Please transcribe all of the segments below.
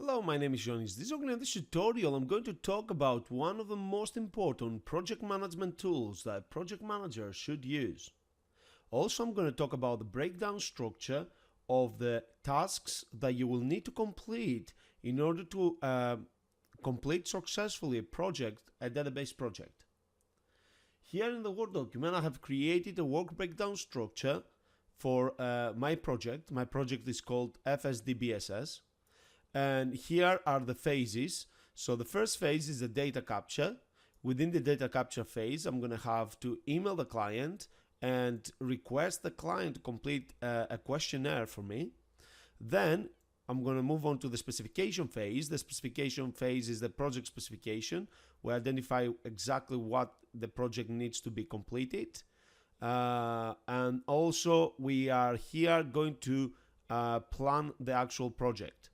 Hello, my name is John. In this tutorial, I'm going to talk about one of the most important project management tools that a project manager should use. Also, I'm going to talk about the breakdown structure of the tasks that you will need to complete in order to complete successfully a database project. Here in the Word document, I have created a work breakdown structure for my project. My project is called FSDBSS. And here are the phases. So the first phase is the data capture. Within the data capture phase, I'm going to have to email the client and request the client to complete a questionnaire for me. Then I'm going to move on to the specification phase. The specification phase is the project specification. We identify exactly what the project needs to be completed. And also we are here going to plan the actual project.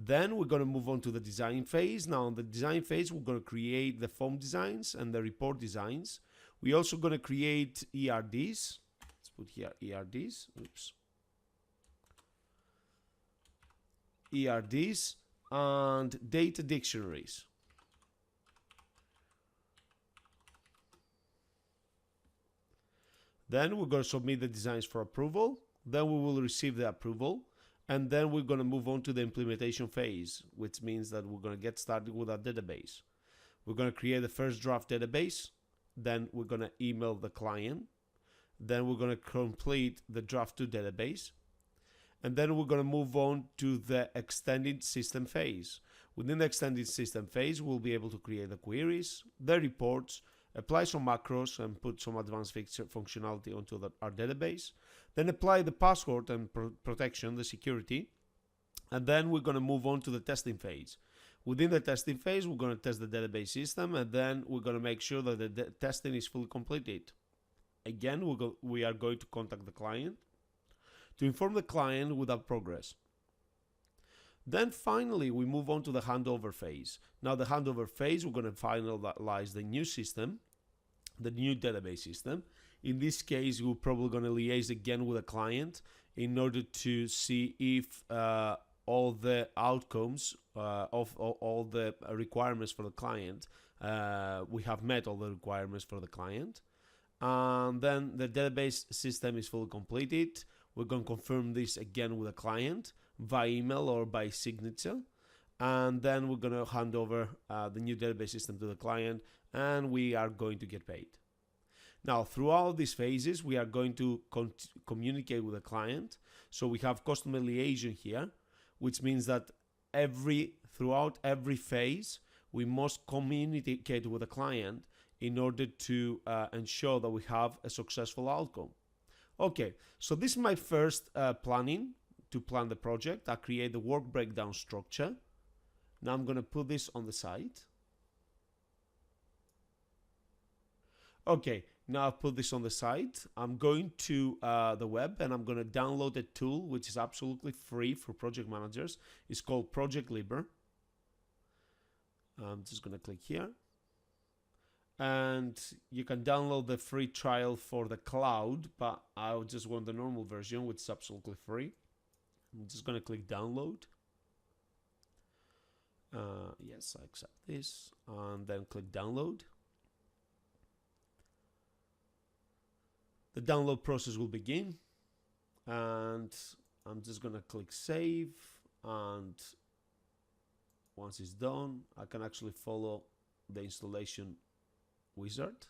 Then we're going to move on to the design phase. Now in the design phase, we're going to create the form designs and the report designs. We're also going to create ERDs. Let's put here ERDs. Oops. ERDs and data dictionaries. Then we're going to submit the designs for approval. Then we will receive the approval. And then we're going to move on to the implementation phase, which means that we're going to get started with our database. We're going to create the first draft database. Then we're going to email the client. Then we're going to complete the draft 2 database. And then we're going to move on to the extended system phase. Within the extended system phase, we'll be able to create the queries, the reports, apply some macros and put some advanced functionality onto our database. Then apply the password and protection, the security. And then we're going to move on to the testing phase. Within the testing phase, we're going to test the database system, and then we're going to make sure that the testing is fully completed. Again, we are going to contact the client to inform the client with our progress. Then finally, we move on to the handover phase. Now the handover phase, we're going to finalize the new system, the new database system. In this case, we're probably going to liaise again with the client in order to see if all the outcomes of all the requirements for the client, we have met all the requirements for the client. And then the database system is fully completed. We're going to confirm this again with the client via email or by signature. And then we're going to hand over the new database system to the client, and we are going to get paid. Now, throughout these phases, we are going to communicate with the client. So we have customer liaison here, which means that throughout every phase, we must communicate with the client in order to ensure that we have a successful outcome. Okay, so this is my first planning to plan the project. I create the work breakdown structure. Now I'm going to put this on the site. Okay, now I've put this on the site. I'm going to the web and I'm going to download a tool which is absolutely free for project managers. It's called ProjectLibre. I'm just going to click here. And you can download the free trial for the cloud, but I just want the normal version, which is absolutely free. I'm just going to click download. Yes, I accept this, and then click download. The download process will begin, and I'm just going to click save, and once it's done, I can actually follow the installation wizard.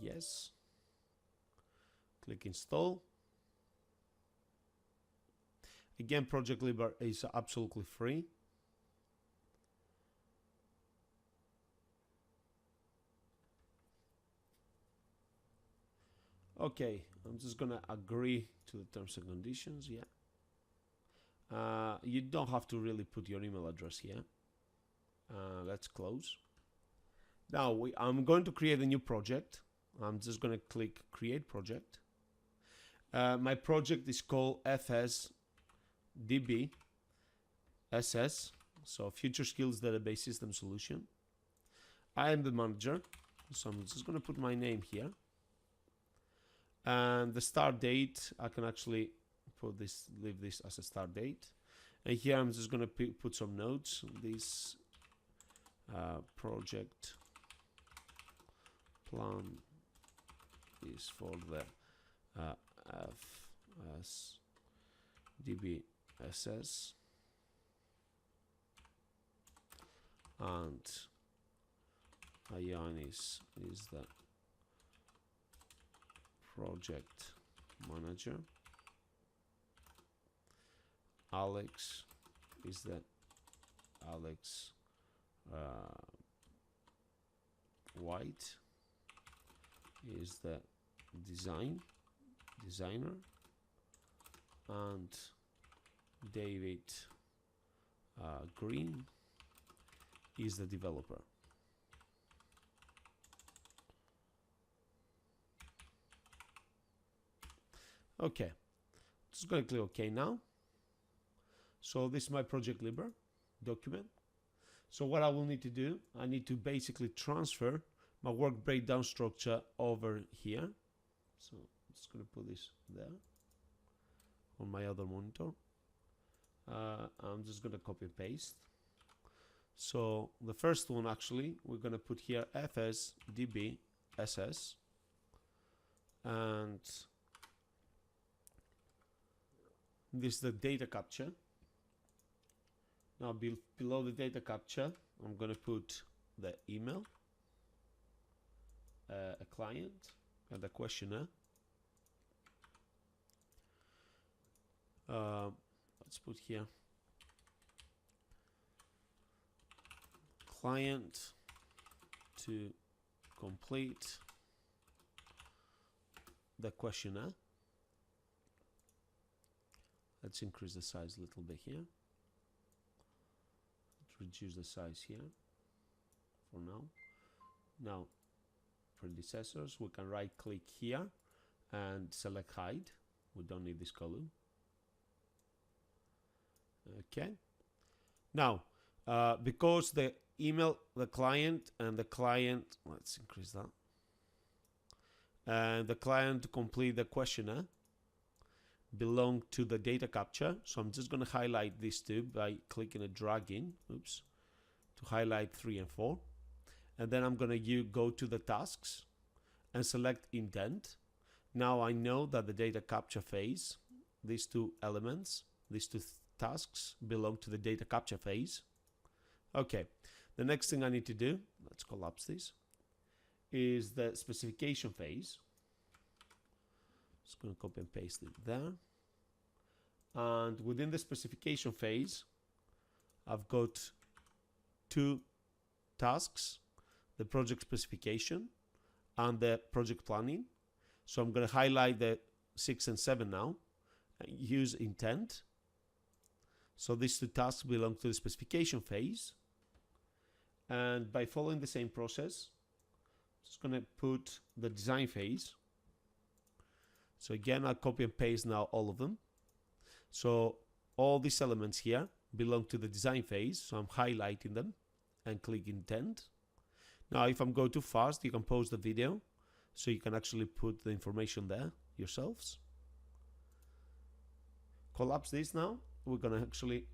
Yes. Click install. Again, ProjectLibre is absolutely free. Okay, I'm just gonna agree to the terms and conditions. Yeah. You don't have to really put your email address here. Let's close. Now I'm going to create a new project. I'm just going to click create project. My project is called FSDBSS, so Future Skills Database System Solution. I am the manager, so I'm just going to put my name here. And the start date, I can actually leave this as a start date. And here I'm just gonna put some notes. This project plan is for the FSDBSS, and Ionis is the project manager. Alex is the Alex White is the designer, and David Green is the developer. Okay, just gonna click OK now. So this is my ProjectLibre document. So what I will need to do, I need to basically transfer my work breakdown structure over here. So I'm just going to put this there on my other monitor. I'm just going to copy and paste. So the first one, actually, we're going to put here FSDBSS, and this is the data capture. Now below the data capture, I'm going to put the email, a client, and a questionnaire. Let's put here client to complete the questionnaire. Let's increase the size a little bit here. Reduce the size here for now. Now, predecessors, we can right click here and select hide. We don't need this column. Okay. Now, because the email, the client, and the client, let's increase that, and the client to complete the questionnaire belong to the data capture. So I'm just going to highlight these two by clicking and dragging, oops, to highlight 3 and 4. And then I'm going to go to the tasks and select intent. Now I know that the data capture phase, these two elements, these two tasks belong to the data capture phase. Okay, the next thing I need to do, let's collapse this, is the specification phase. Just going to copy and paste it there. And within the specification phase, I've got two tasks, the project specification and the project planning. So I'm going to highlight the 6 and 7 now and use intent. So these two tasks belong to the specification phase. And by following the same process, I'm just going to put the design phase. So again, I'll copy and paste now all of them. So all these elements here belong to the design phase. So I'm highlighting them and click intent. Now, if I'm going too fast, you can pause the video so you can actually put the information there yourselves. Collapse this now. We're going to actually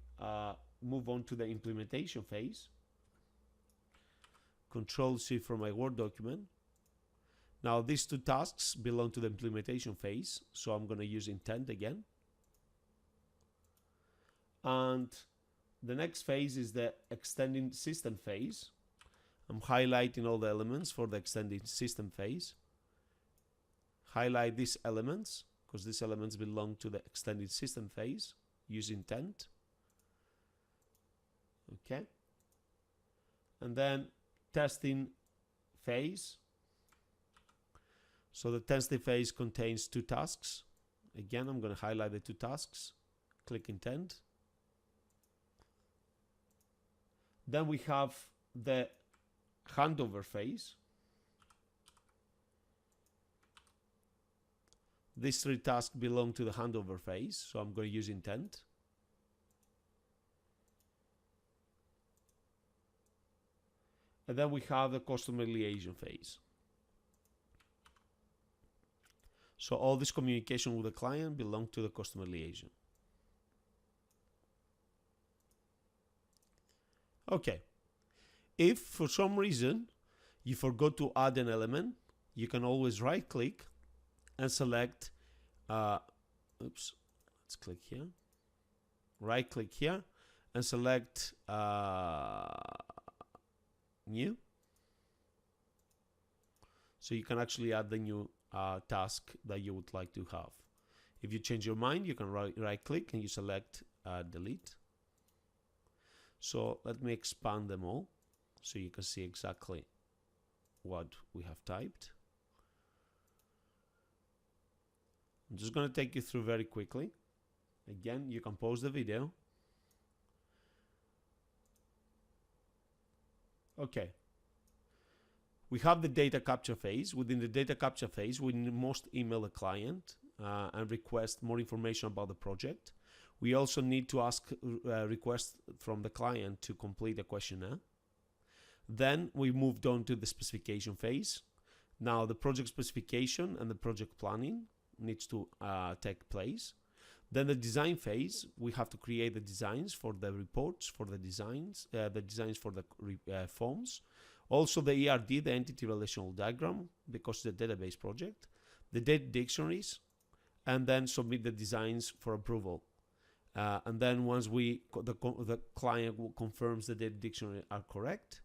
move on to the implementation phase. Control-C from my Word document. Now these two tasks belong to the implementation phase, so I'm going to use intent again. And the next phase is the extending system phase. I'm highlighting all the elements for the extending system phase. Highlight these elements, because these elements belong to the extending system phase. Use intent. Okay. And then testing phase. So the testing phase contains two tasks. Again, I'm going to highlight the two tasks. Click intent. Then we have the handover phase. These three tasks belong to the handover phase, so I'm going to use intent. And then we have the customer liaison phase. So all this communication with the client belongs to the customer liaison. Okay. If for some reason you forgot to add an element, you can always right click and select, let's click here, right click here and select new. So you can actually add the new task that you would like to have. If you change your mind, you can right click and you select delete. So let me expand them all so you can see exactly what we have typed. I'm just going to take you through very quickly. Again, you can pause the video. Okay. We have the data capture phase. Within the data capture phase, we must email the client and request more information about the project. We also need to ask request from the client to complete a questionnaire. Then we moved on to the specification phase. Now the project specification and the project planning needs to take place. Then the design phase, we have to create the designs for the reports, for the designs for the forms. Also the ERD, the entity relational diagram, because it's a database project, the data dictionaries, and then submit the designs for approval. And then once the client confirms the data dictionary are correct,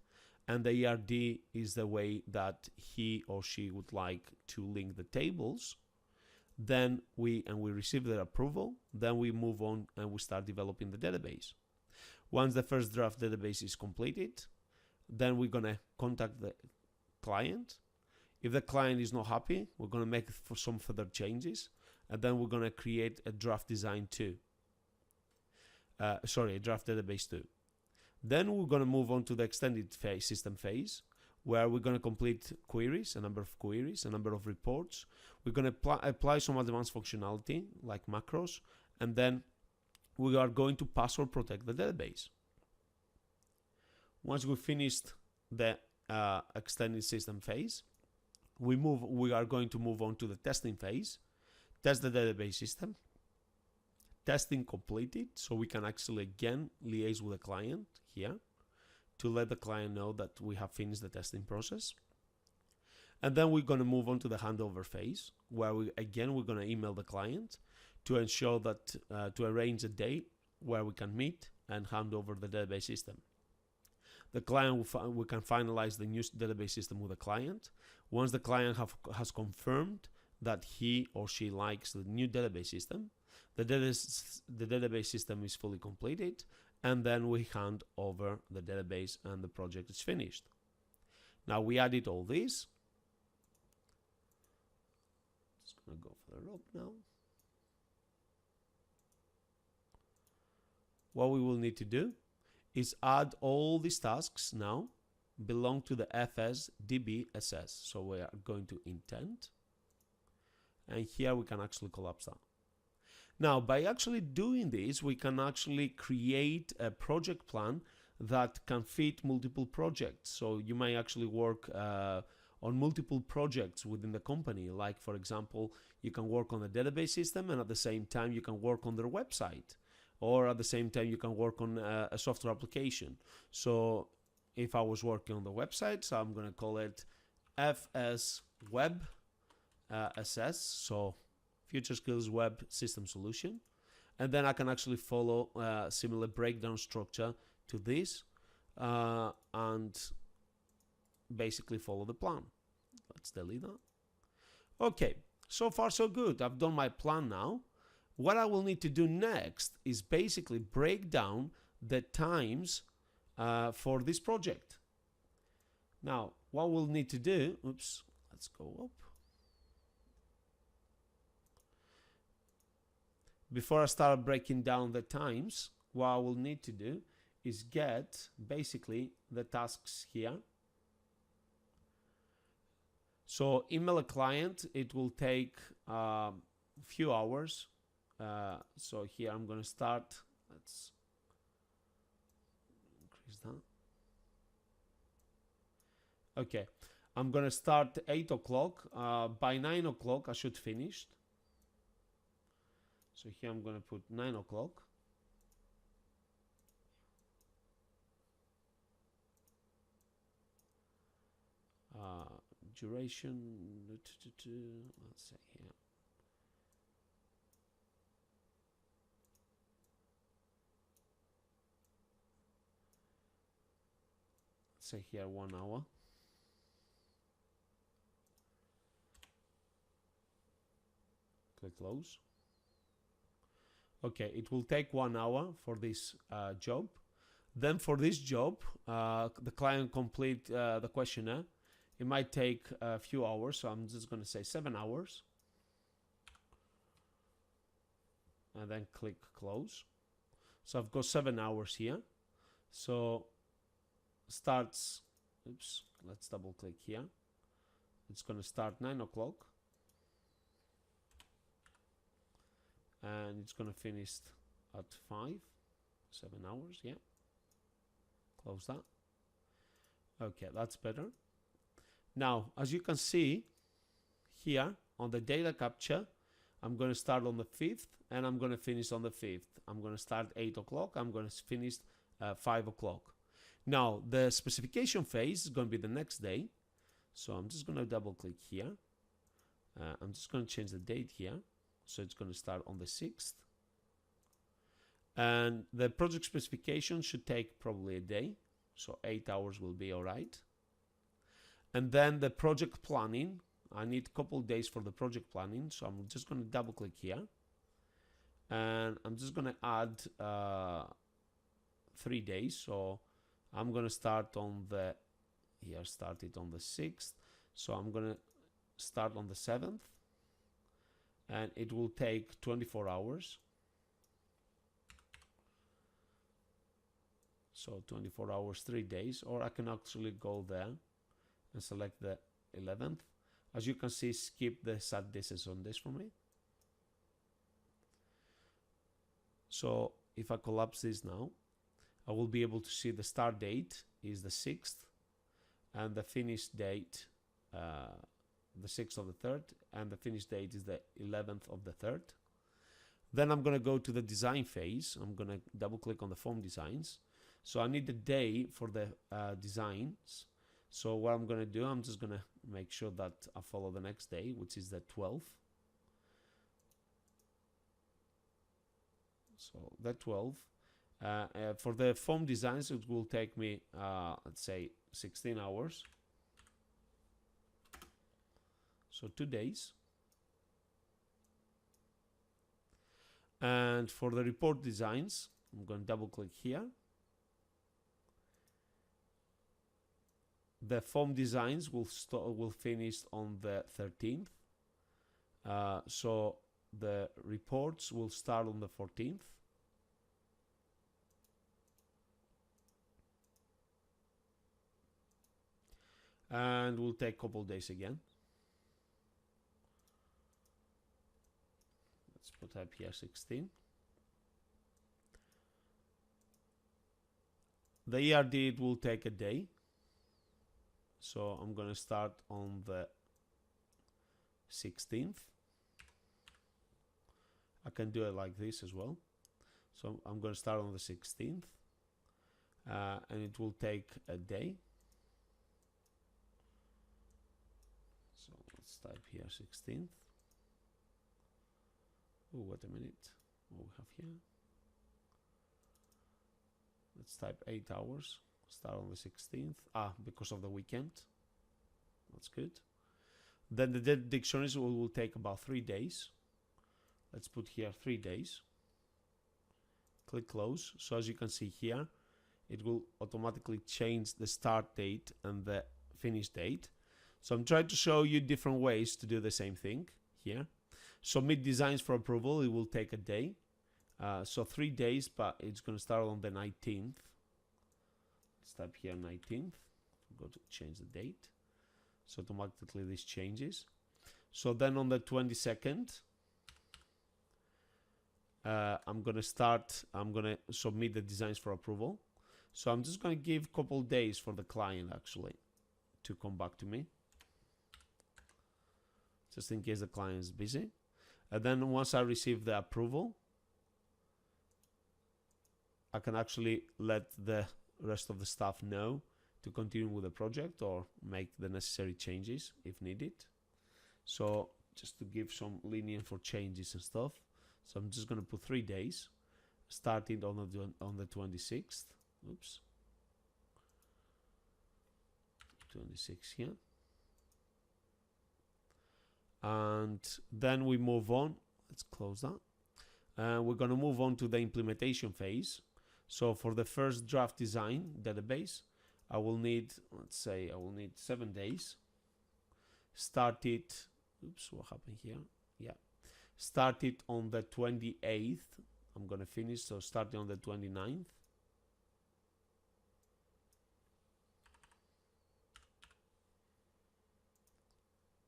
and the ERD is the way that he or she would like to link the tables, then we receive their approval, then we move on and we start developing the database. Once the first draft database is completed, then we're going to contact the client. If the client is not happy, we're going to make some further changes, and then we're going to create a draft design too. A draft database too. Then we're going to move on to the extended system phase, where we're going to complete queries, a number of reports. We're going to apply some advanced functionality like macros, and then we are going to password protect the database. Once we finished the extended system phase, we are going to move on to the testing phase, test the database system. Testing completed, so we can actually again liaise with the client here to let the client know that we have finished the testing process. And then we're going to move on to the handover phase, where we're going to email the client to ensure that to arrange a date where we can meet and hand over the database system. The client we can finalize the new database system with the client. Once the client has confirmed that he or she likes the new database system, the database system is fully completed, and then we hand over the database and the project is finished. Now we added all this. Just gonna go further up now. What we will need to do is add all these tasks now belong to the FSDBSS. So we are going to intent, and here we can actually collapse that. Now, by actually doing this, we can actually create a project plan that can fit multiple projects. So you may actually work on multiple projects within the company. Like, for example, you can work on the database system, and at the same time, you can work on their website. Or at the same time, you can work on a software application. So if I was working on the website, so I'm going to call it FS Web SS. So Future Skills Web System Solution, and then I can actually follow a similar breakdown structure to this and basically follow the plan. Let's delete that. Okay, so far so good. I've done my plan now. What I will need to do next is basically break down the times for this project. Now, what we'll need to do, let's go up. Before I start breaking down the times, what I will need to do is get basically the tasks here. So email a client, it will take a few hours. So here I'm going to start. Let's increase that. Okay, I'm gonna start 8 o'clock. By 9 o'clock I should finish. So here I'm gonna put 9 o'clock. Duration, let's say here. Let's say here 1 hour. Click close. Okay, it will take 1 hour for this job. Then for this job, the client complete the questionnaire. It might take a few hours, so I'm just going to say 7 hours. And then click close. So I've got 7 hours here. So starts, oops, let's double click here. It's going to start 9 o'clock. And it's going to finish at 5, 7 hours, yeah. Close that. Okay, that's better. Now, as you can see here on the data capture, I'm going to start on the 5th and I'm going to finish on the 5th. I'm going to start 8 o'clock. I'm going to finish 5 o'clock. Now, the specification phase is going to be the next day. So I'm just going to double click here. I'm just going to change the date here. So it's going to start on the 6th. And the project specification should take probably a day. So 8 hours will be all right. And then the project planning, I need a couple days for the project planning. So I'm just going to double click here. And I'm just going to add 3 days. So I'm going to start on the, here started on the 6th. So I'm going to start on the 7th. And it will take 24 hours. So 24 hours, 3 days, or I can actually go there and select the 11th. As you can see, skip the set distance on this for me. So if I collapse this now, I will be able to see the start date is the 6th and the finish date the 6th of the 3rd, and the finish date is the 11th of the 3rd. Then I'm going to go to the design phase. I'm going to double click on the form designs. So I need the day for the designs. So what I'm going to do, I'm just going to make sure that I follow the next day, which is the 12th. So the 12th. For the form designs, it will take me, let's say, 16 hours. So 2 days. And for the report designs, I'm going to double click here. The form designs will finish on the 13th. So the reports will start on the 14th. And will take a couple days again. Let's put type here 16. The ERD, it will take a day. So I'm going to start on the 16th. I can do it like this as well. So I'm going to start on the 16th. And it will take a day. So let's type here 16th. Oh, wait a minute. What we have here? Let's type 8 hours. Start on the 16th. Because of the weekend. That's good. Then the dictionaries will take about 3 days. Let's put here 3 days. Click close. So as you can see here, it will automatically change the start date and the finish date. So I'm trying to show you different ways to do the same thing here. Submit designs for approval. It will take a day. So 3 days, but it's going to start on the 19th. Let's type here 19th. Go to change the date. So automatically this changes. So then on the 22nd, I'm going to submit the designs for approval. So I'm just going to give a couple days for the client actually to come back to me. just in case the client is busy. And then once I receive the approval, I can actually let the rest of the staff know to continue with the project or make the necessary changes if needed. So just to give some lenient for changes and stuff. So I'm just going to put 3 days, starting on the 26th. Oops. 26 here. And then we move on. Let's close that. We're going to move on to the implementation phase. So for the first draft design database, I will need, let's say, I will need 7 days. Start it. Oops, what happened here? Yeah. Start it on the 28th. I'm going to finish, so starting on the 29th.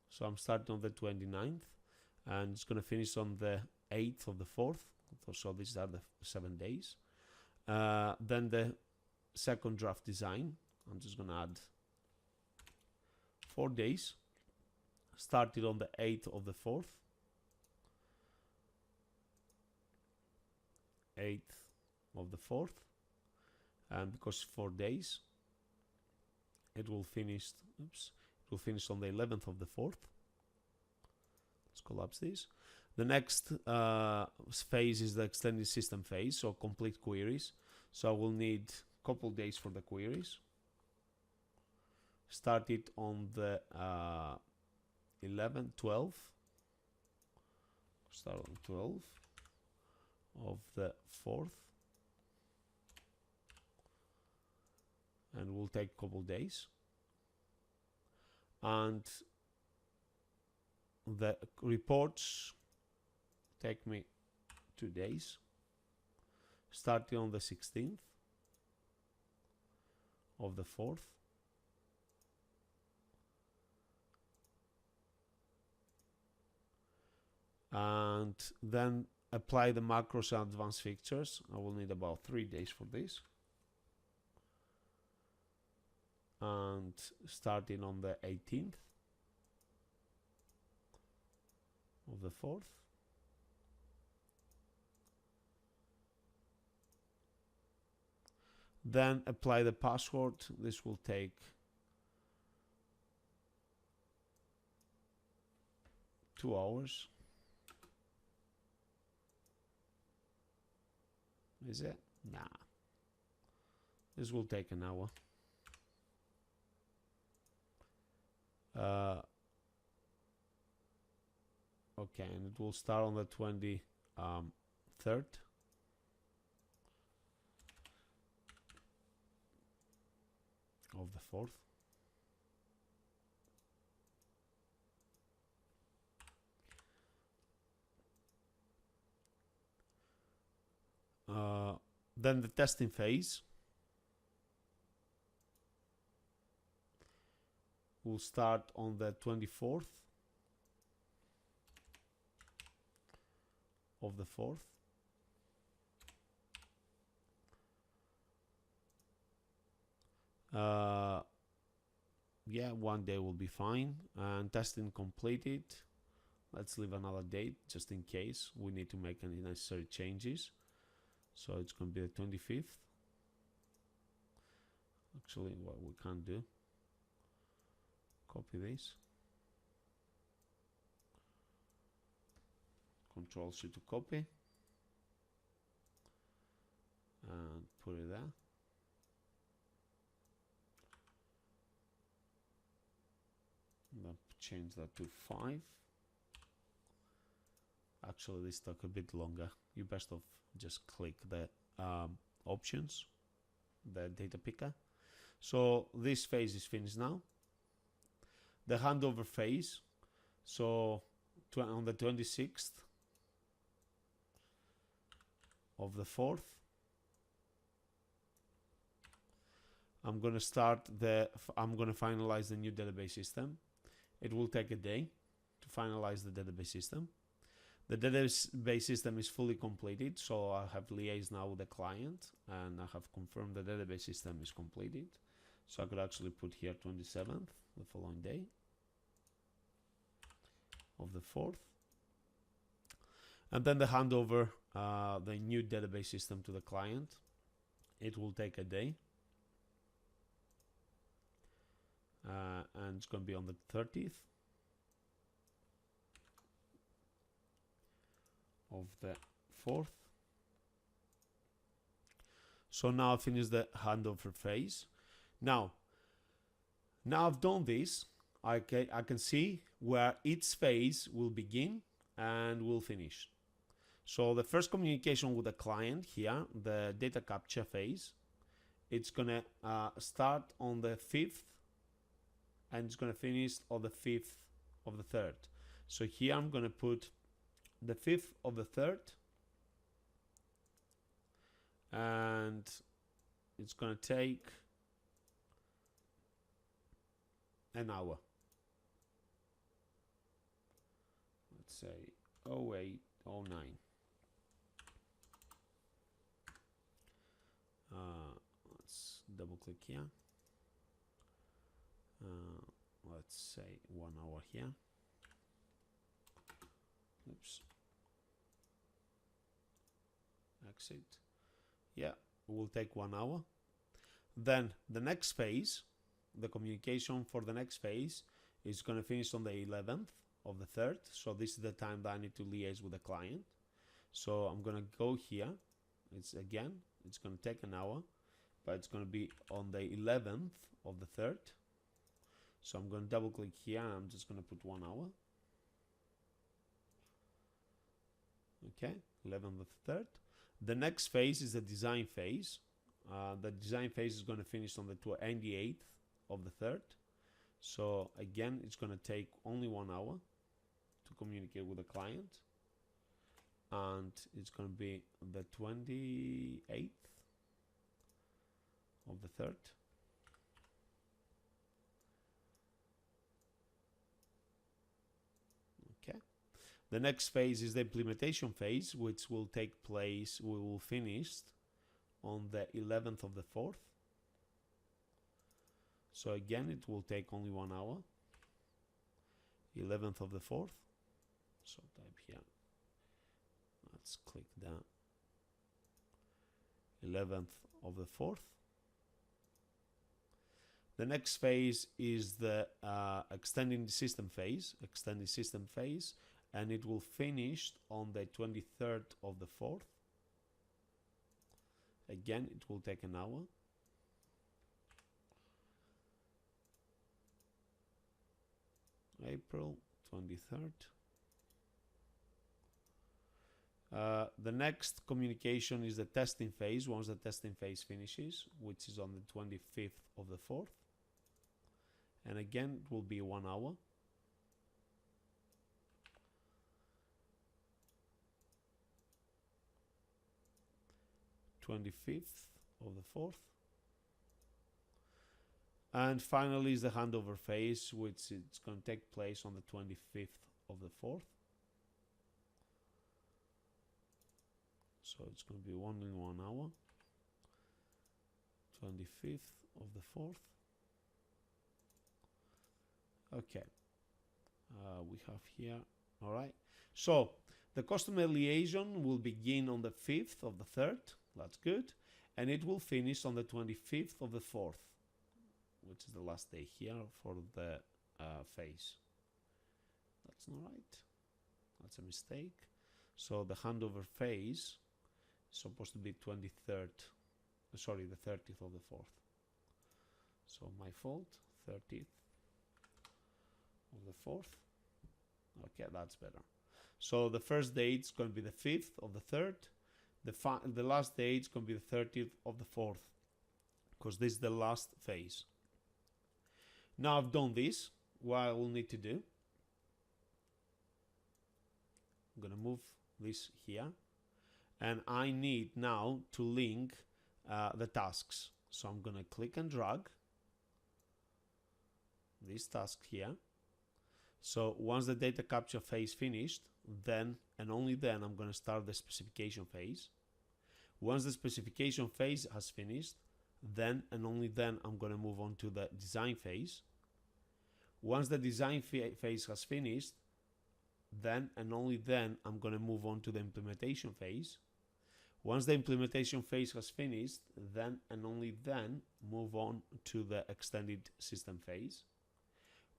So I'm starting on the 29th, and it's going to finish on the 8th of the 4th. So these are the 7 days. Then the second draft design, I'm just going to add 4 days. Started on the 8th of the 4th. 8th of the 4th. And because 4 days, it will finish, oops, it will finish on the 11th of the 4th. Let's collapse this. The next phase is the extended system phase, so complete queries. So I will need a couple days for the queries. Start it on the 12th. Start on 12th of the 4th. And will take a couple days. And the reports take me 2 days. Starting on the 16th of the 4th. And then apply the macros and advanced fixtures. I will need about 3 days for this. And starting on the 18th of the 4th. Then apply the password. This will take 2 hours. Is it? Nah. This will take an hour. Okay, and it will start on the 23rd of the 4th. Then the testing phase will start on the 24th of the 4th. Yeah, 1 day will be fine. And testing completed. Let's leave another date just in case we need to make any necessary changes. So it's going to be the 25th. Actually, what we can do, copy this, Control-C to copy, and put it there. Change that to 5. Actually, this took a bit longer. You best of just click the options, the data picker. So this phase is finished now. The handover phase. So on the 26th of the 4th, I'm going to finalize the new database system. It will take a day to finalize the database system. The database system is fully completed, so I have liaised now with the client and I have confirmed the database system is completed. So I could actually put here 27th, the following day of the 4th. And then the handover the new database system to the client. It will take a day. And it's going to be on the 30th of the 4th. So now I finish the handover phase. Now I've done this, I can see where each phase will begin and will finish. So the first communication with the client here, the data capture phase, it's gonna start on the 5th and it's gonna finish on the 5th of the 3rd. So here I'm gonna put the 5th of the 3rd, and it's gonna take an hour. Let's say 0809. Let's double click here. Let's say 1 hour here. Oops. Exit. Yeah, it will take 1 hour. Then the next phase, the communication for the next phase, is going to finish on the 11th of the 3rd. So this is the time that I need to liaise with the client. So I'm going to go here. It's going to take an hour, but it's going to be on the 11th of the 3rd. So I'm going to double click here. I'm just going to put 1 hour. Okay, 11th of the 3rd. The next phase is the design phase. The design phase is going to finish on the 28th of the 3rd. So again, it's going to take only 1 hour to communicate with the client. And it's going to be the 28th of the 3rd. Okay. The next phase is the implementation phase, which will take place, we will finish on the 11th of the 4th. So again, it will take only 1 hour. 11th of the 4th. So type here. Let's click that. 11th of the 4th. The next phase is the extending the system phase. And it will finish on the 23rd of the 4th. Again, it will take an hour. April 23rd. The next communication is the testing phase. Once the testing phase finishes, which is on the 25th of the 4th. And again, it will be 1 hour. th of the 4th. And finally is the handover phase, which it's going to take place on the 25th of the 4th. So it's going to be only 1 hour. 25th of the 4th. Okay. We have here. All right. So the customer liaison will begin on the 5th of the 3rd. That's good. And it will finish on the 25th of the 4th, which is the last day here for the phase. That's not right. That's a mistake. So the handover phase is supposed to be 23rd. Sorry, the 30th of the 4th. So my fault. 30th of the 4th. Okay, that's better. So the first date is going to be the 5th of the 3rd. The last date is going to be the 30th of the 4th, because this is the last phase. Now I've done this, what I will need to do, I'm going to move this here, and I need now to link the tasks. So I'm going to click and drag this task here. So once the data capture phase finished, then and only then I'm going to start the specification phase. Once the specification phase has finished, then and only then I'm going to move on to the design phase. Once the design phase has finished, then and only then I'm going to move on to the implementation phase. Once the implementation phase has finished, then and only then move on to the extended system phase.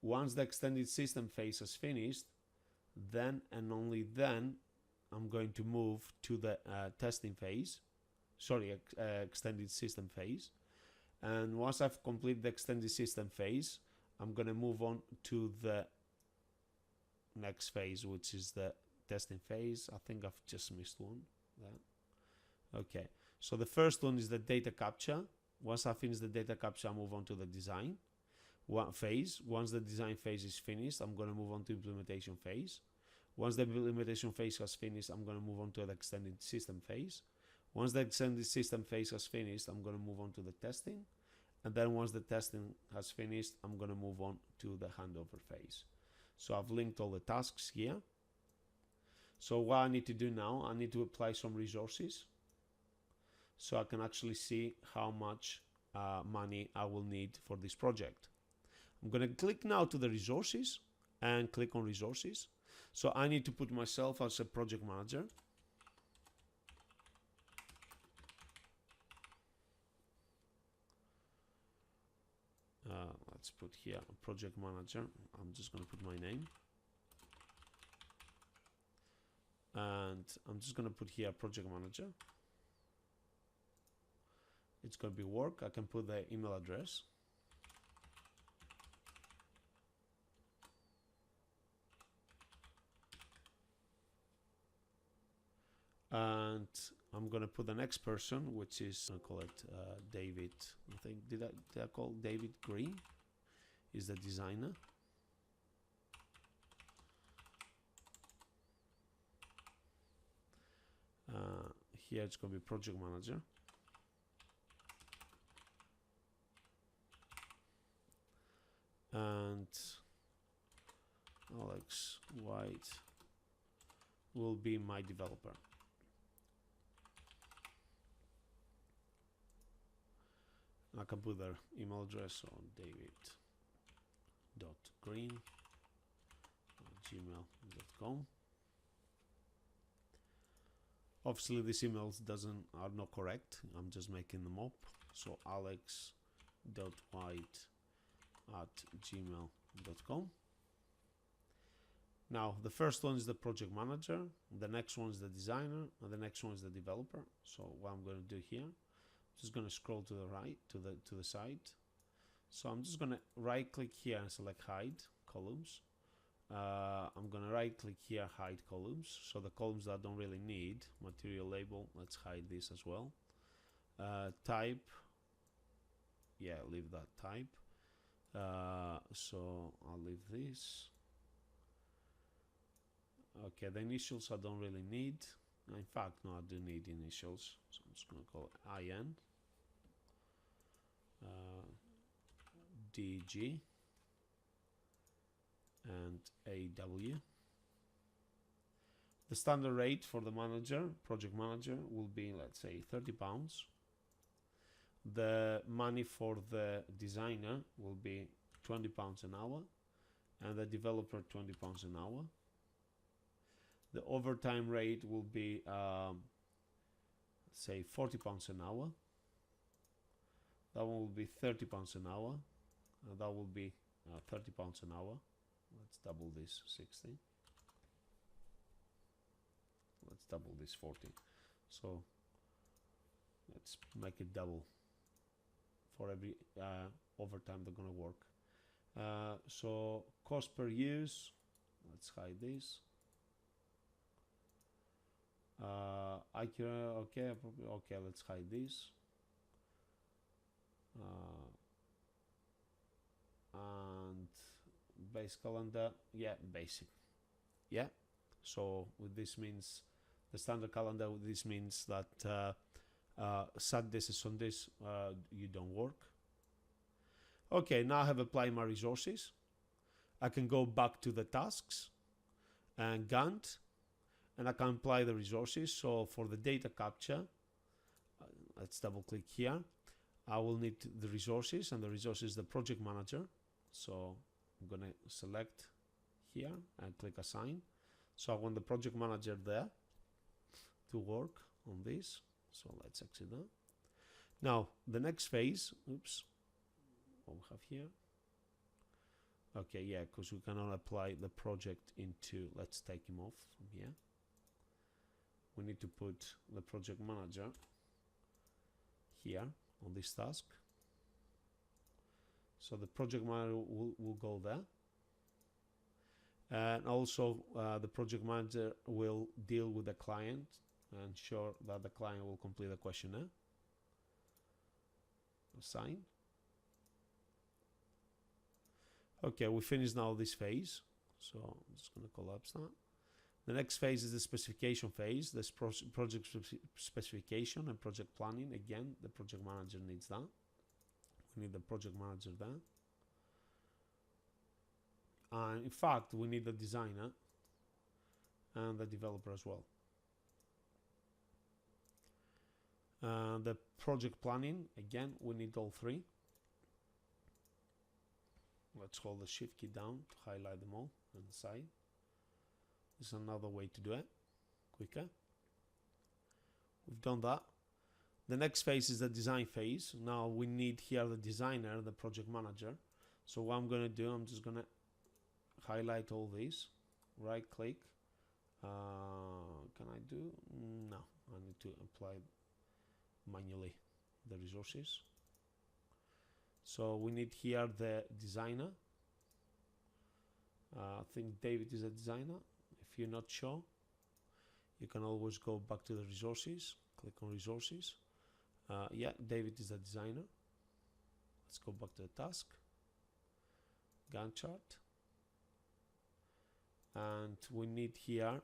Once the extended system phase has finished, then and only then I'm going to move to the testing phase, extended system phase. And once I've completed the extended system phase, I'm going to move on to the next phase, which is the testing phase. I think I've just missed one there. Okay, so the first one is the data capture. Once I finish the data capture, I move on to the design phase. Once the design phase is finished, I'm going to move on to implementation phase. Once the implementation phase has finished, I'm going to move on to the extended system phase. Once the extended system phase has finished, I'm going to move on to the testing. And then once the testing has finished, I'm going to move on to the handover phase. So I've linked all the tasks here. So what I need to do now, I need to apply some resources so I can actually see how much money I will need for this project. I'm going to click now to the resources and click on resources. So I need to put myself as a project manager. Let's put here a project manager. I'm just going to put my name. And I'm just going to put here project manager. It's going to be work. I can put the email address. And I'm going to put the next person, which is, I'll call it David. I think, did I call David Green? Is the designer. Here it's going to be project manager. And Alex White will be my developer. I can put their email address on david.green@gmail.com. Obviously these emails are not correct. I'm just making them up. So alex.white@gmail.com. Now the first one is the project manager, the next one is the designer, and the next one is the developer. So what I'm going to do here, I'm just going to scroll to the right, to the side. So I'm just going to right click here and select hide columns. I'm going to right click here, hide columns. So the columns that I don't really need, material label, let's hide this as well. Type, yeah, leave that type. So I'll leave this. Okay, the initials I don't really need. In fact, no, I do need initials. So I'm just going to call it IN, DG, and AW. The standard rate for the manager, project manager, will be, let's say, £30. The money for the designer will be £20 an hour, and the developer £20 an hour. The overtime rate will be, say, £40 an hour. That one will be £30 an hour. And that will be £30 an hour. Let's double this 60. Let's double this 40. So let's make it double for every overtime they're going to work. So cost per use, let's hide this. Okay, let's hide this. And base calendar, yeah, basic, yeah. So with this means the standard calendar, this means that Saturdays and Sundays you don't work. Okay, now I have applied my resources. I can go back to the tasks and Gantt, and I can apply the resources. So for the data capture, let's double click here. I will need the resources, and the resource is the project manager. So I'm gonna select here and click assign. So I want the project manager there to work on this. So let's exit that. Now the next phase, oops, what we have here. Okay, yeah, because we cannot apply the project into, let's take him off from here. We need to put the project manager here on this task. So the project manager will go there. And also the project manager will deal with the client and ensure that the client will complete the questionnaire. Assign. Okay, we finished now this phase. So I'm just going to collapse that. The next phase is the specification phase. This project specification and project planning. Again, the project manager needs that. We need the project manager there. And in fact, we need the designer and the developer as well. The project planning, again, we need all three. Let's hold the shift key down to highlight them all on the side. This is another way to do it, quicker. We've done that. The next phase is the design phase. Now we need here the designer, the project manager. So what I'm going to do, I'm just going to highlight all these, right click. Can I do? No, I need to apply manually the resources. So we need here the designer. I think David is a designer. If you're not sure, you can always go back to the resources, click on resources. Yeah, David is a designer. Let's go back to the task, Gantt chart. And we need here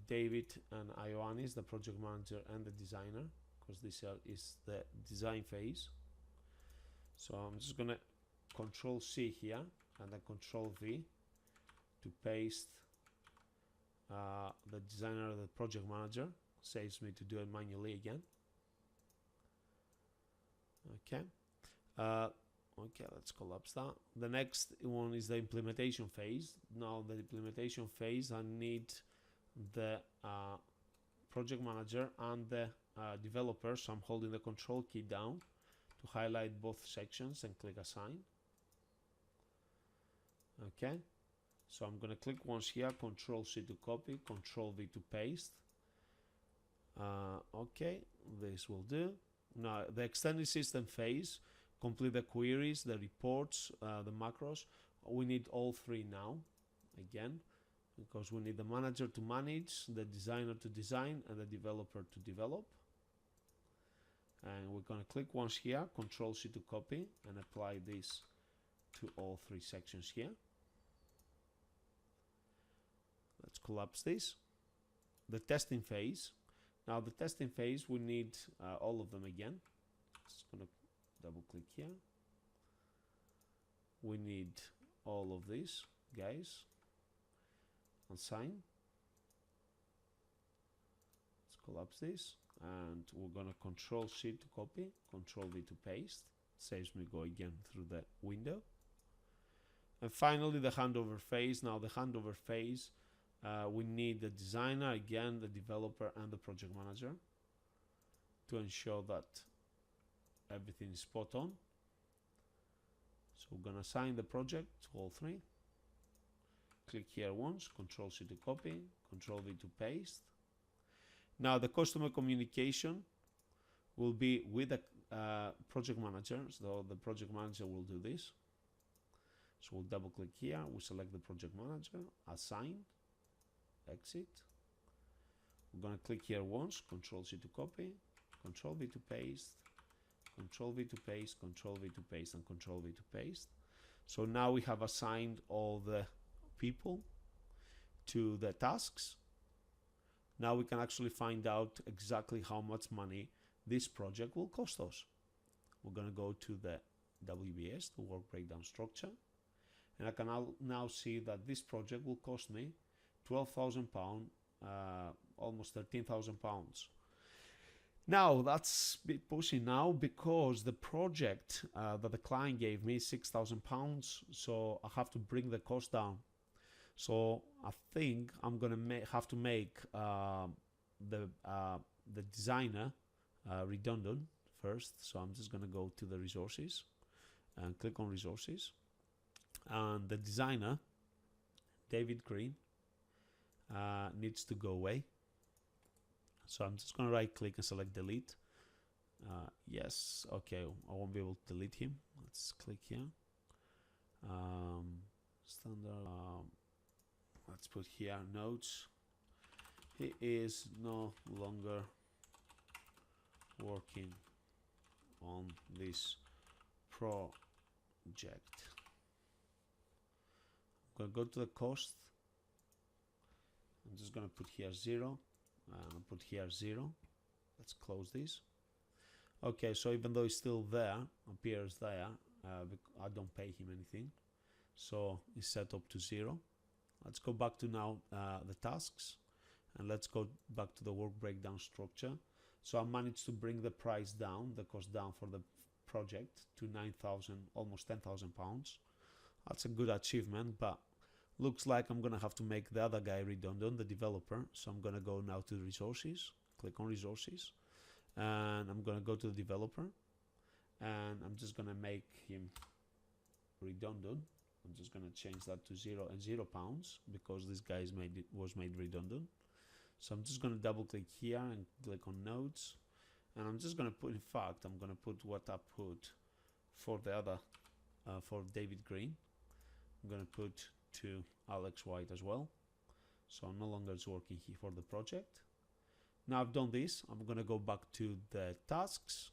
David and Ioannis, the project manager and the designer, because this is the design phase. So I'm just going to Control C here and then Control V to paste the designer and the project manager. Saves me to do it manually again. Okay. Okay, let's collapse that. The next one is the implementation phase. Now the implementation phase, I need the project manager and the developer. So I'm holding the Control key down to highlight both sections and click Assign. Okay, so I'm going to click once here, Control C to copy, Control V to paste. Okay, this will do. Now the extended system phase, complete the queries, the reports, the macros. We need all three now, again, because we need the manager to manage, the designer to design, and the developer to develop. And we're going to click once here, Control C to copy, and apply this to all three sections here. Let's collapse this. The testing phase. Now the testing phase, we need all of them again. Just going to double click here. We need all of these guys. Assign. Let's collapse this. And we're going to Control C to copy, Control V to paste. Saves me go again through the window. And finally the handover phase. Now the handover phase, we need the designer, again, the developer and the project manager to ensure that everything is spot on. So we're going to assign the project to all three. Click here once, Control C to copy, Control V to paste. Now the customer communication will be with the project manager. So the project manager will do this. So we'll double click here, we select the project manager, assign, exit. We're going to click here once, Control C to copy, Control V to paste, Control V to paste, Control V to paste, and Control V to paste. So now we have assigned all the people to the tasks. Now we can actually find out exactly how much money this project will cost us. We're going to go to the WBS, the work breakdown structure, and I can now see that this project will cost me £12,000, almost £13,000. Now that's a bit pushy now, because the project that the client gave me is £6,000, so I have to bring the cost down. So I think I'm gonna have to make the designer redundant first. So I'm just gonna go to the resources and click on resources, and the designer David Green needs to go away. So I'm just gonna right click and select delete. Yes, okay, I won't be able to delete him. Let's click here. Standard. Let's put here notes. He is no longer working on this project. I'm gonna go to the cost. I'm just gonna put here 0 and put here 0. Let's close this. Okay, so even though it's still there, appears there, I don't pay him anything, so it's set up to 0. Let's go back to now the tasks, and let's go back to the work breakdown structure. So I managed to bring the price down, the cost down for the project to 9,000, almost 10,000 pounds. That's a good achievement, but looks like I'm gonna have to make the other guy redundant, the developer. So I'm gonna go now to the resources, click on resources, and I'm gonna go to the developer, and I'm just gonna make him redundant. I'm just gonna change that to 0 and 0 pounds because this guy was made redundant. So I'm just gonna double click here and click on nodes, and I'm just gonna put, in fact, I'm gonna put what I put for the other, for David Green. I'm gonna put to Alex White as well. So no longer is working here for the project. Now I've done this, I'm gonna go back to the tasks,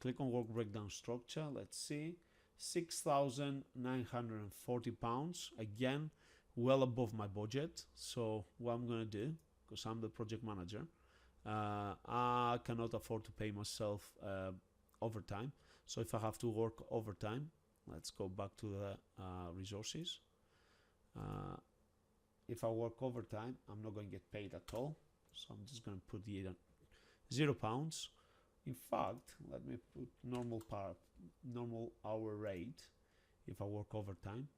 click on work breakdown structure. Let's see, 6,940 pounds, again well above my budget. So what I'm gonna do, because I'm the project manager, I cannot afford to pay myself overtime. So if I have to work overtime, let's go back to the resources. If I work overtime, I'm not going to get paid at all. So I'm just going to put the 0 pounds. In fact, let me put normal hour rate if I work overtime.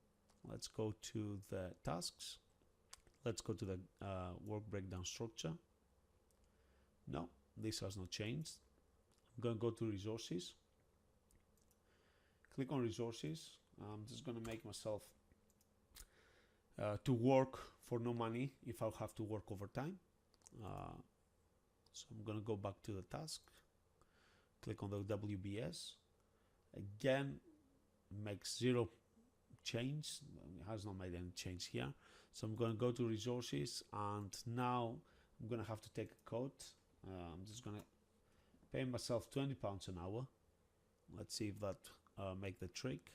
Let's go to the tasks. Let's go to the work breakdown structure. No, this has not changed. I'm going to go to resources. Click on resources. I'm just going to make myself to work for no money if I'll have to work overtime. So I'm going to go back to the task, click on the WBS. Again, makes 0 change. It has not made any change here. So I'm going to go to resources, and now I'm going to have to take a quote. I'm just going to pay myself £20 an hour. Let's see if that make the trick.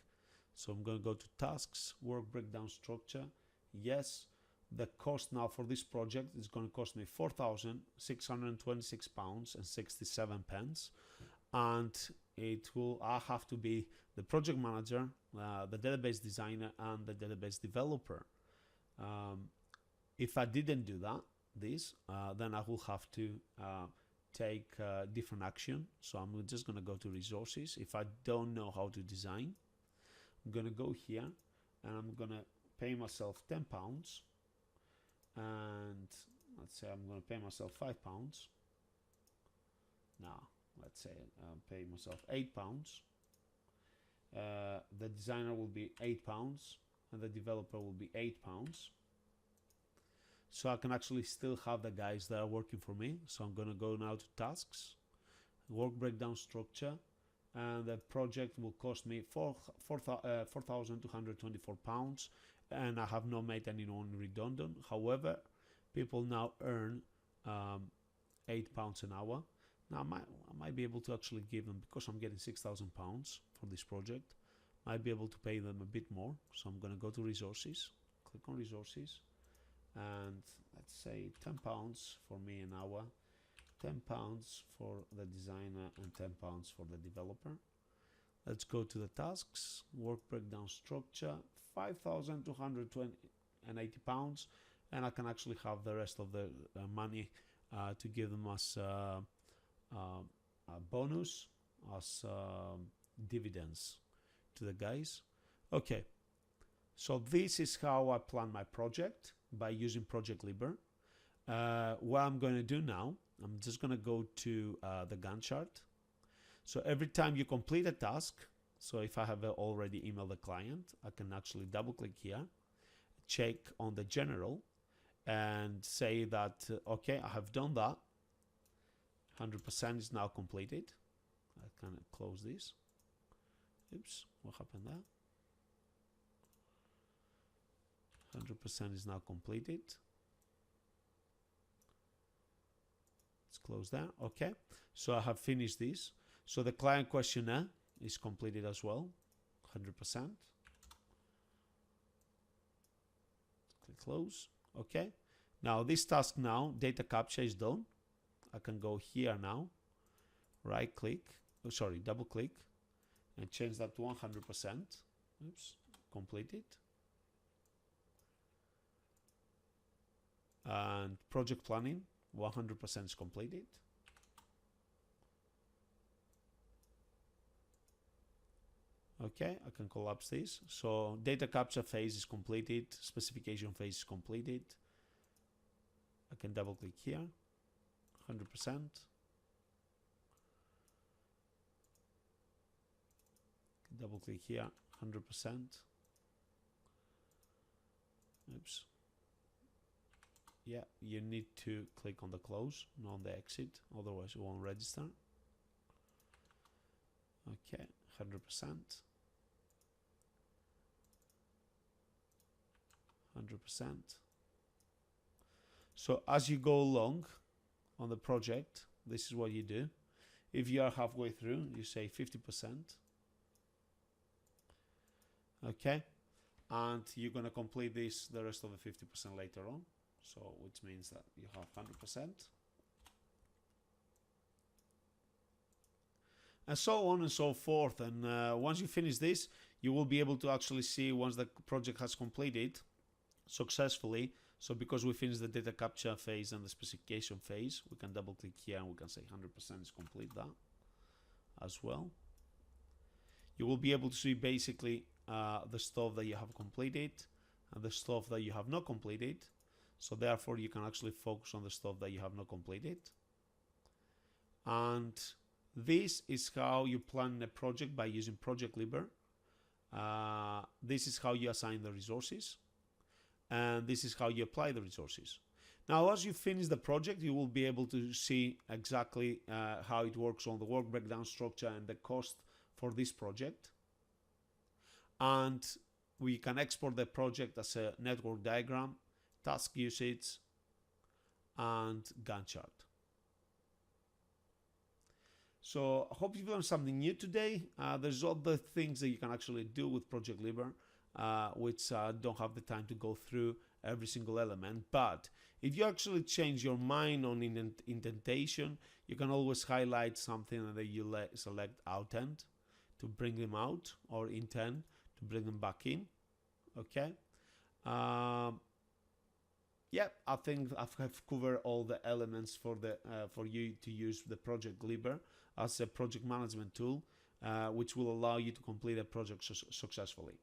So I'm going to go to tasks, work breakdown structure. Yes, the cost now for this project is going to cost me £4,626.67, and it will, I have to be the project manager, the database designer, and the database developer. If I didn't do that, then I will have to take different action. So I'm just going to go to resources. If I don't know how to design, I'm going to go here and I'm going to pay myself £10, and let's say I'm going to pay myself £5. Now let's say pay myself £8. The designer will be £8 and the developer will be £8. So I can actually still have the guys that are working for me. So I'm going to go now to tasks, work breakdown structure, and the project will cost me £4,224, and I have not made anyone redundant. However, people now earn £8 an hour. Now I might be able to actually give them, because I'm getting £6,000 for this project, might be able to pay them a bit more. So I'm going to go to resources, click on resources, and let's say £10 for me an hour, £10 for the designer, and £10 for the developer. Let's go to the tasks, work breakdown structure, £5,280, and I can actually have the rest of the money to give them as a bonus, as dividends to the guys. Okay, So this is how I plan my project by using ProjectLibre. What I'm going to do now, I'm just going to go to the Gantt chart. So every time you complete a task, so if I have already emailed the client, I can actually double click here, check on the general, and say that, okay, I have done that. 100% is now completed. I can close this. Oops, what happened there? 100% is now completed. Let's close that. Okay, so I have finished this. So the client questionnaire is completed as well, 100%. Click close. Okay, now this task now, data capture is done. I can go here now, right click, oh sorry, double click, and change that to 100%. Oops, completed. And project planning, 100% is completed. Okay, I can collapse this. So data capture phase is completed, specification phase is completed. I can double click here, 100%. Double click here, 100%. Oops. Yeah, you need to click on the close, not on the exit, otherwise it won't register. Okay, 100%. 100%. So as you go along on the project, this is what you do. If you are halfway through, you say 50%. Okay, and you're going to complete this, the rest of the 50% later on. So which means that you have 100%. And so on and so forth. And once you finish this, you will be able to actually see once the project has completed successfully. So because we finished the data capture phase and the specification phase, we can double click here and we can say 100% is complete that as well. You will be able to see basically the stuff that you have completed and the stuff that you have not completed. So therefore you can actually focus on the stuff that you have not completed. And this is how you plan a project by using ProjectLibre. This is how you assign the resources. And this is how you apply the resources. Now, as you finish the project, you will be able to see exactly how it works on the work breakdown structure and the cost for this project. And we can export the project as a network diagram, task usage, and Gantt chart. So I hope you've learned something new today. There's other things that you can actually do with ProjectLibre, which don't have the time to go through every single element. But if you actually change your mind on indentation, you can always highlight something that you select outend to bring them out, or intend to bring them back in. Okay. Yeah, I think I've covered all the elements for you to use the ProjectLibre as a project management tool, which will allow you to complete a project successfully.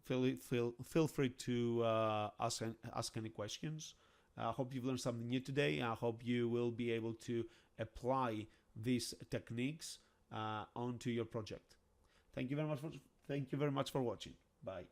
Feel free to ask any questions. I hope you've learned something new today. I hope you will be able to apply these techniques onto your project. Thank you very much for watching. Bye.